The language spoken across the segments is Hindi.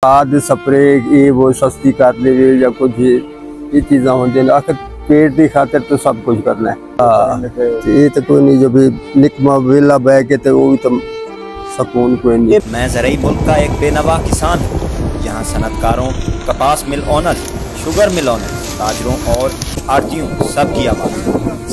खाद स्प्रे ये वो सस्ती कर दे या कुछ ये चीज़ा होंगे आखिर पेट की खातिर तो सब कुछ करना है। हाँ ये तो कोई नहीं जो भी निकमा वेला बह के तो वो भी तो सुकून कोई नहीं। मैं ज़रई मुल्क का एक बेनवा किसान हूँ। यहाँ सनतकारों, कपास मिल ओनर, शुगर मिल ओनर, ताजरों और आड़तियों सबकी आबादी,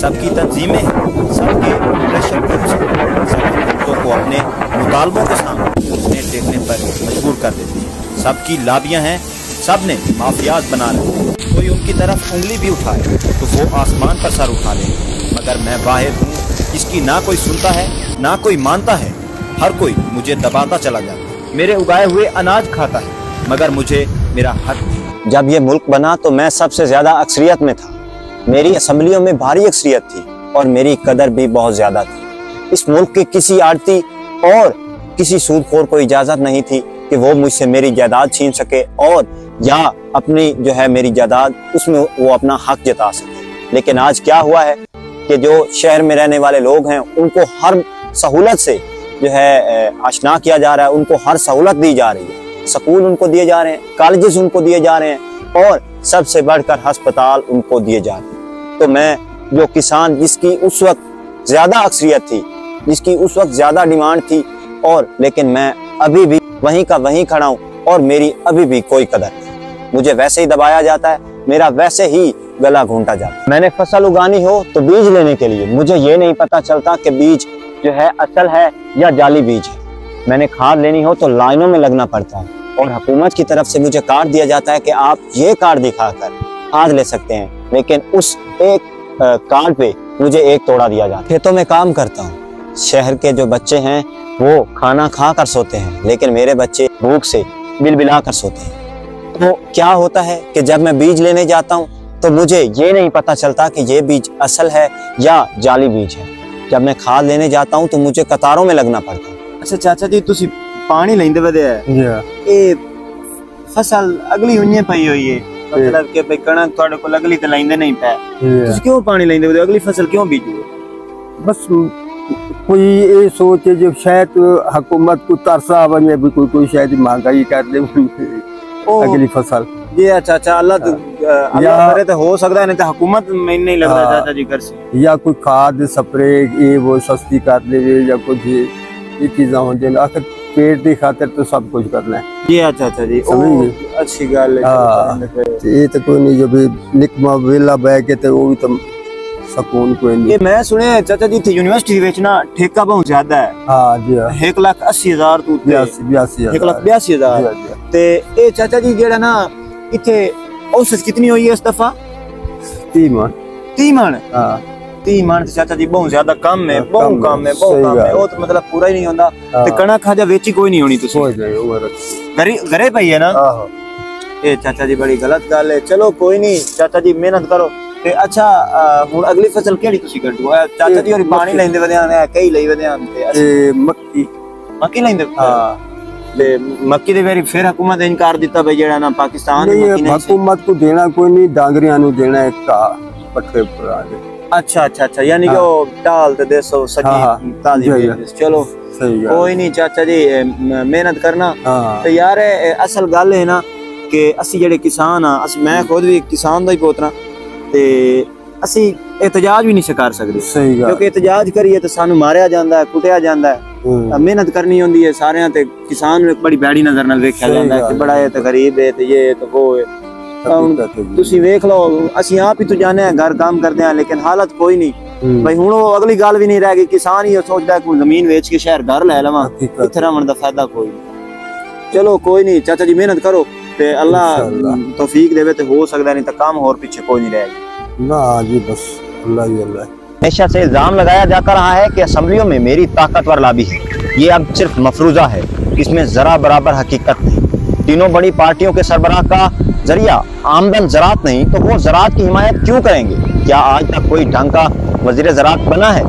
सबकी तंजीमें हैं, सबके प्रेशर ग्रुप्स हैं, सभी मुद्दों को अपने मुतालबों के सामने घुटने टेकने पर मजबूर कर देती हैं। सबकी लाबियाँ हैं, सब ने माफियाज बना रहे। कोई उनकी तरफ उंगली भी उठाए तो वो आसमान पर सर उठा ले, मगर मैं वाहिद हूँ इसकी ना कोई सुनता है ना कोई मानता है। हर कोई मुझे दबाता चला जाता है, मेरे उगाए हुए अनाज खाता है, मगर मुझे मेरा हक नहीं। जब ये मुल्क बना तो मैं सबसे ज्यादा अक्सरियत में था। मेरी असम्बलियों में भारी अक्सरियत थी और मेरी कदर भी बहुत ज्यादा थी। इस मुल्क के किसी आड़ती और किसी सूदखोर को इजाजत नहीं थी कि वो मुझसे मेरी जायदाद छीन सके और या अपनी जो है मेरी जायदाद उसमें वो अपना हक जता सके। लेकिन आज क्या हुआ है कि जो शहर में रहने वाले लोग हैं उनको हर सहूलत से जो है आशना किया जा रहा है, उनको हर सहूलत दी जा रही है। स्कूल उनको दिए जा रहे हैं, कॉलेजेस उनको दिए जा रहे हैं और सबसे बढ़कर अस्पताल उनको दिए जा रहे हैं। तो मैं जो किसान जिसकी उस वक्त ज्यादा अक्सरियत थी, जिसकी उस वक्त ज्यादा डिमांड थी और लेकिन मैं अभी भी वहीं का वहीं खड़ा हूँ और मेरी अभी भी कोई कदर नहीं। मुझे वैसे ही दबाया जाता है, मेरा वैसे ही गला घूंटा जाता है। मैंने फसल उगानी हो तो बीज लेने के लिए मुझे ये नहीं पता चलता कि बीज जो है असल है या जाली बीज है। मैंने खाद लेनी हो तो लाइनों में लगना पड़ता है और हुकूमत की तरफ से मुझे कार्ड दिया जाता है कि आप ये कार्ड दिखाकर खाद ले सकते हैं, लेकिन उस एक कार्ड पे मुझे एक तोड़ा दिया जाता है। खेतों में काम करता हूँ, शहर के जो बच्चे हैं वो खाना खा कर सोते हैं, लेकिन मेरे बच्चे भूख से बिलबिला कर सोते हैं। तो क्या होता है कि जब मैं बीज लेने जाता हूँ तो मुझे ये नहीं पता चलता कि ये बीज असल है या जाली बीज है। जब मैं खाद लेने जाता हूँ तो मुझे कतारों में लगना पड़ता है। अच्छा चाचा जी, तुसी पानी लेंदे वदे है ए फसल अगली हुई पई हुई है, मतलब कि भाई कणक ਤੁਹਾਡੇ ਕੋਲ अगली तो लेंदे नहीं पै, तुसी क्यों पानी लेंदे वदे, अगली फसल क्यों बीजो? बस कोई ये सोचे जो शायद हुकूमत को तरसा बने भी कोई शायद महंगाई कर दे अगली फसल। ये चाचा अल्लाह करे तो हो सकता है, नहीं तो हुकूमत में नहीं लगता चाचा जी कर से या कोई खाद स्प्रे ये वो सस्ती कर दे या कुछ ये चीज़ा होंगे आखिर पेट की खातिर तो सब कुछ करना है। ये अच्छा जी अच्छी गल है। ये तो कोई नहीं जो भी निकमा वेला बह के तो वो भी तो सुकून कोई नहीं। ये मैं सुने चाचा जी थे यूनिवर्सिटी में ना ठेका बहुत ज्यादा है। हाँ जी, 1,80,000 तो 1,82,000 ते ए चाचा जी जेड़ा ना इथे औसत कितनी हुई है इस दफा? 30 मन। 30 मन? हाँ 30 मन चाचा जी बहुत ज्यादा कम है, बहुत कम है, बहुत कम है। वो तो मतलब पूरा ही नहीं होता। ते कणक खाजा वेची कोई नहीं होनी तुसी घरे पई है ना? ए चाचा जी बड़ी गलत गल है। चलो कोई नहीं चाचा जी मेहनत करो। ते अच्छा हुन अगली फसल केड़ी तुसी कड्डो? चाचा जी और पानी लेंदे वदे आने कई लई वदे आने ते मक्की लेंदे। हां ते मक्की दे वेरी फिर हुकूमत ने इनकार दिता भाई जेड़ा ना पाकिस्तान दी मक्की नहीं, हुकूमत को देना कोई नहीं, डांगरियां नु देना है का पट्टे पर आ गए। अच्छा यानी कि वो डाल ते देसो सकी ताजी। चलो सही है, कोई नहीं चाचा जी मेहनत करना। तो यार असल गल है ना कि असि जेड़े किसान आ, मैं खुद भी किसान दा ही पोतरा, ते असि एहतजाज भी नहीं कर सकते क्योंकि एहतजाज करिए तो सानू मारिया जांदा है, कुटिया जांदा है। मेहनत करनी होंदी है सारे ते किसान में बड़ी बैड़ी नजर नाल वेख्या जांदा है कि बड़ा है तो गरीब है, तो ये तो वो है। तुसी वेख लो असि आप ही तो जाने हैं, घर काम करते हैं, लेकिन हालत कोई नहीं भाई। हुण अगली गल भी नहीं रह गई, किसान ही सोचता है कि जमीन बेच के शहर घर ले लवां, इत्थे रहण दा फायदा कोई नहीं। चलो कोई नहीं चाचा जी मेहनत करो ते अल्लाह तौफीक देवे तो हो सकता, नहीं तो काम और पीछे कोई नहीं रहेगा ना जी, बस अल्लाह ही अल्लाह। हमेशा से इल्जाम लगाया जाता रहा है कि असम्बलियों में मेरी ताकतवर लाबी है। ये अब सिर्फ मफरूजा है, इसमें जरा बराबर हकीकत नहीं। तीनों बड़ी पार्टियों के सरबराह का जरिया आमदन ज़राअत नहीं तो वो ज़राअत की हिमायत क्यों करेंगे? क्या आज तक कोई ढंग का वज़ीर ज़राअत बना है?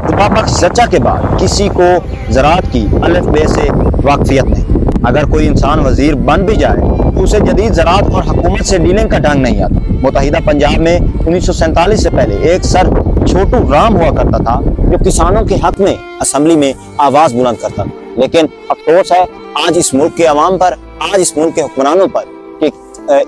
खुदाबख्श चचा के बाद किसी को ज़राअत की अलिफ बे से वाकफियत नहीं। अगर कोई इंसान वज़ीर बन भी जाए तो उसे जदीद ज़राअत और हुकूमत से डीलिंग का ढंग नहीं आता। मुतहिदा पंजाब में 1947 से पहले एक सर छोटू राम हुआ करता था जो किसानों के हक में असम्बली में आवाज़ बुलंद करता था, लेकिन अफसोस है आज इस मुल्क के अवाम पर आज इस मुल्क के हुक्मरानों पर कि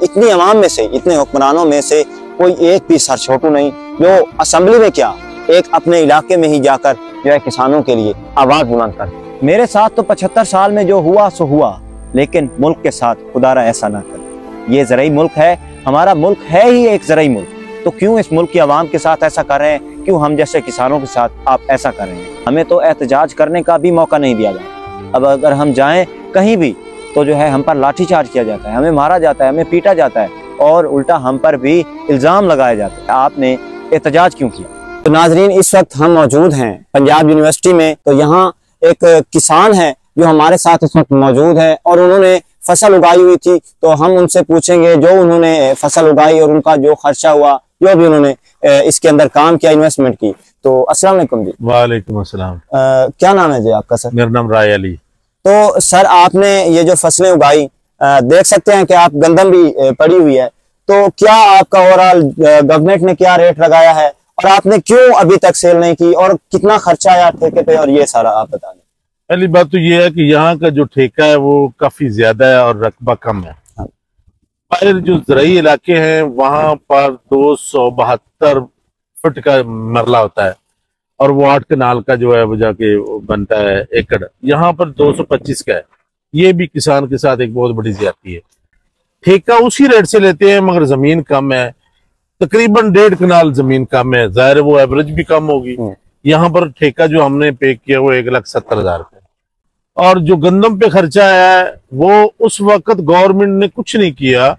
इतनी अवाम में से, इतने हुक्मरानों में से कोई एक भी सर छोटू नहीं जो असेंबली में क्या, एक अपने इलाके में ही जाकर जो है किसानों के लिए आवाज बुलंद कर। मेरे साथ तो 75 साल में जो हुआ सो हुआ, लेकिन मुल्क के साथ खुदारा ऐसा ना कर। ये ज़रई मुल्क है, हमारा मुल्क है ही एक ज़रई मुल्क, तो क्यों इस मुल्क की आवाम के साथ ऐसा कर रहे हैं? क्यों हम जैसे किसानों के साथ आप ऐसा कर रहे हैं? हमें तो एहतजाज करने का भी मौका नहीं दिया जाता। अब अगर हम जाएं कहीं भी तो जो है हम पर लाठीचार्ज किया जाता है, हमें मारा जाता है, हमें पीटा जाता है और उल्टा हम पर भी इल्ज़ाम लगाए जाते हैं। आपने एहतजाज क्यों किया? तो नाजरीन, इस वक्त हम मौजूद हैं पंजाब यूनिवर्सिटी में। तो यहाँ एक किसान है जो हमारे साथ इस वक्त मौजूद है और उन्होंने फसल उगाई हुई थी, तो हम उनसे पूछेंगे जो उन्होंने फसल उगाई और उनका जो खर्चा हुआ, जो भी उन्होंने इसके अंदर काम किया, इन्वेस्टमेंट की। तो अस्सलाम वालेकुम जी। वालेकुम अस्सलाम। क्या नाम है जी आपका सर? मेरा नाम राय अली। तो सर, आपने ये जो फसलें उगाई, देख सकते हैं कि आप गंदम भी पड़ी हुई है, तो क्या आपका ओवरऑल गवर्नमेंट ने क्या रेट लगाया है और आपने क्यों अभी तक सेल नहीं की और कितना खर्चा आया ठेके पे, और ये सारा आप बता दें। पहली बात तो ये है कि यहाँ का जो ठेका है वो काफी ज्यादा है और रकबा कम है। पर जो ज़राई इलाके हैं वहां पर 272 फुट का मरला होता है और वो 8 कनाल का जो है वो जाके बनता है एकड़। यहाँ पर 225 का है। ये भी किसान के साथ एक बहुत बड़ी ज्यादती है। ठेका उसी रेट से लेते हैं मगर जमीन कम है, तकरीबन 1.5 कनाल जमीन कम है, जाहिर वो एवरेज भी कम होगी। यहाँ पर ठेका जो हमने पे किया वो 1,70,000 रुपये, और जो गंदम पे खर्चा है वो उस वक्त गवर्नमेंट ने कुछ नहीं किया।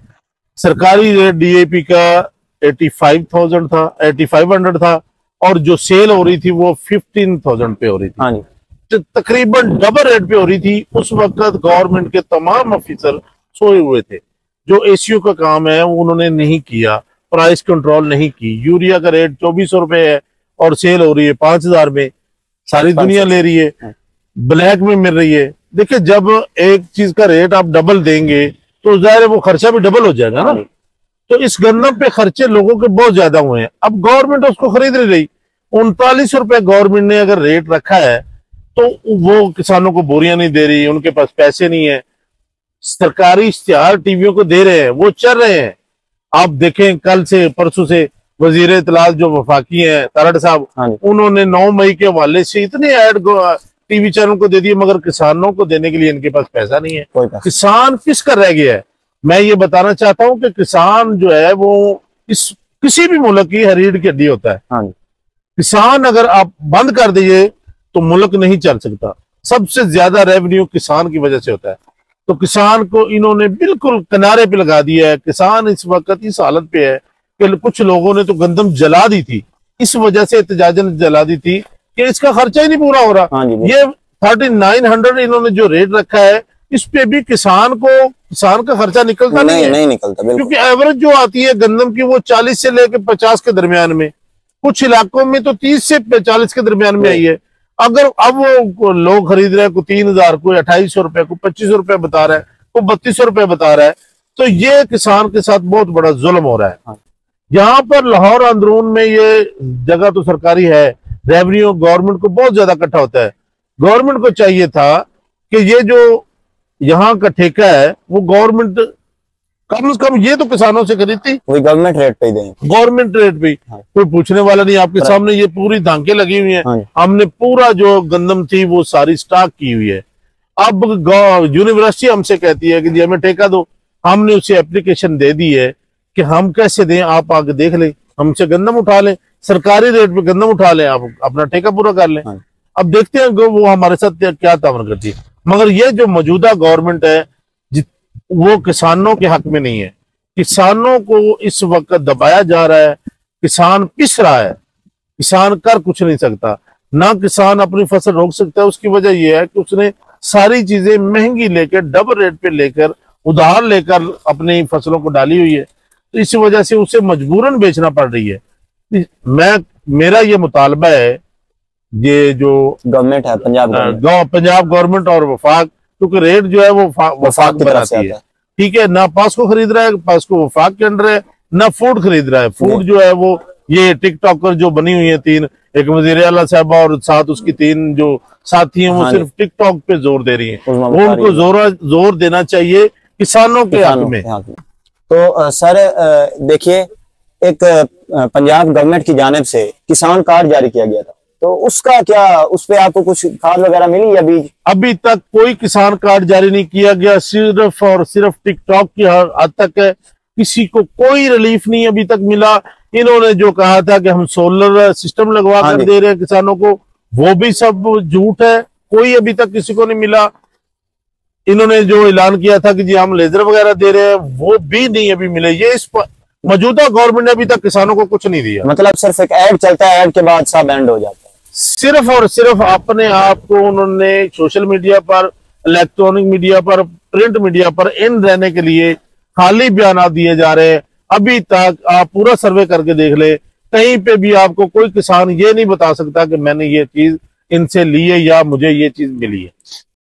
सरकारी रेट डीएपी का 85,000 था, 8500 था, और जो सेल हो रही थी वो 15,000 पे हो रही थी। हाँ जी। तो तकरीबन डबल रेट पे हो रही थी। उस वक्त गवर्नमेंट के तमाम ऑफिसर सोए हुए थे। जो एसीओ का काम है वो उन्होंने नहीं किया, प्राइस कंट्रोल नहीं की। यूरिया का रेट 2400 रुपए है और सेल हो रही है 5,000 में, सारी दुनिया ले रही है, ब्लैक में मिल रही है। देखिए, जब एक चीज का रेट आप डबल देंगे तो जाहिर है वो खर्चा भी डबल हो जाएगा ना। तो इस गन्नम पे खर्चे लोगों के बहुत ज्यादा हुए हैं। अब गवर्नमेंट उसको खरीद नहीं रही। 39 रुपए गवर्नमेंट ने अगर रेट रखा है तो वो किसानों को बोरियां नहीं दे रही, उनके पास पैसे नहीं है। सरकारी इश्तिहार टीवियों को दे रहे हैं, वो चल रहे हैं। आप देखें, कल से परसों से वजीर इत्तलात जो वफाकी हैं तरड़ साहब, उन्होंने 9 मई के हवाले से इतने ऐड टीवी चैनल को दे दिए, मगर किसानों को देने के लिए इनके पास पैसा नहीं है। किसान किसका रह गया है? मैं ये बताना चाहता हूं कि किसान जो है वो इस किसी भी मुल्क की रीढ़ की हड्डी होता है। किसान अगर आप बंद कर दीजिए तो मुल्क नहीं चल सकता। सबसे ज्यादा रेवेन्यू किसान की वजह से होता है। तो किसान को इन्होंने बिल्कुल किनारे पे लगा दिया है। किसान इस वक्त इस हालत पे है कि कुछ लोगों ने तो गंदम जला दी थी, इस वजह से एहतजाजन जला दी थी कि इसका खर्चा ही नहीं पूरा हो रहा। ये 3900 इन्होंने जो रेट रखा है, इस पे भी किसान का खर्चा निकलता नहीं निकलता, क्योंकि एवरेज जो आती है गंदम की वो 40 से लेकर 50 के दरमियान में, कुछ इलाकों में तो 30 से 40 के दरमियान में आई है। अगर अब वो लोग खरीद रहे हैं, को 3,000, कोई 2800 रुपए, को 2500 रुपए बता रहा है, को 3200 रुपए बता रहा है, तो ये किसान के साथ बहुत बड़ा जुल्म हो रहा है। यहाँ पर लाहौर अंदरून में ये जगह तो सरकारी है, रेवेन्यू गवर्नमेंट को बहुत ज्यादा इकट्ठा होता है। गवर्नमेंट को चाहिए था कि ये जो यहाँ का ठेका है वो गवर्नमेंट कम से कम ये तो किसानों से खरीदती, वही गवर्नमेंट रेट पे दें, गवर्नमेंट रेट पे। कोई पूछने वाला नहीं। आपके सामने ये पूरी धांके लगी हुई हैं। हमने पूरा जो गंदम थी वो सारी स्टॉक की हुई है। अब यूनिवर्सिटी हमसे कहती है कि जी हमें ठेका दो। हमने उसे एप्लीकेशन दे दी है कि हम कैसे दें, आप आगे देख लें, हमसे गंदम उठा लें, सरकारी रेट पे गंदम उठा लें, आप अपना ठेका पूरा कर लें। अब देखते हैं वो हमारे साथ क्या तामन करती है। मगर ये जो मौजूदा गवर्नमेंट है वो किसानों के हक में नहीं है। किसानों को इस वक्त दबाया जा रहा है। किसान पिस रहा है। किसान कर कुछ नहीं सकता, ना किसान अपनी फसल रोक सकता है। उसकी वजह यह है कि उसने सारी चीजें महंगी लेकर, डबल रेट पे लेकर, उधार लेकर अपनी फसलों को डाली हुई है। तो इस वजह से उसे मजबूरन बेचना पड़ रही है। मेरा ये मुतालबा है, ये जो गवर्नमेंट है पंजाब गवर्नमेंट और वफाक, क्योंकि रेट जो है वो वफाक बनाती है, ठीक है। ना पास्को खरीद रहा है, पास्को वफाक के अंडर है, ना फूड खरीद रहा है। फूड जो है वो ये टिकटॉकर जो बनी हुई है 3, एक वजीर आला साहबा और साथ उसकी 3 जो साथी हैं, वो सिर्फ टिकटॉक पे जोर दे रही हैं। वो उनको जोर देना चाहिए किसानों के हक में। तो सर देखिए, एक पंजाब गवर्नमेंट की जानिब से किसान कार्ड जारी किया गया था, तो उसका क्या, उस पे आपको कुछ खाद वगैरह मिली अभी? अभी तक कोई किसान कार्ड जारी नहीं किया गया, सिर्फ और सिर्फ टिकटॉक की हद तक है, किसी को कोई रिलीफ नहीं अभी तक मिला। इन्होंने जो कहा था कि हम सोलर सिस्टम लगवा कर दे रहे हैं किसानों को, वो भी सब झूठ है, कोई अभी तक किसी को नहीं मिला। इन्होंने जो ऐलान किया था कि जी हम लेजर वगैरह दे रहे हैं, वो भी नहीं अभी मिले। ये इस मौजूदा गवर्नमेंट ने अभी तक किसानों को कुछ नहीं दिया। मतलब सिर्फ एक ऐड चलता है, ऐड के बाद सब एंड हो जाता है। सिर्फ और सिर्फ अपने आप को उन्होंने सोशल मीडिया पर, इलेक्ट्रॉनिक मीडिया पर, प्रिंट मीडिया पर इन रहने के लिए खाली बयान दिए जा रहे हैं। अभी तक आप पूरा सर्वे करके देख ले, कहीं पे भी आपको कोई किसान ये नहीं बता सकता कि मैंने ये चीज इनसे ली है या मुझे ये चीज मिली है।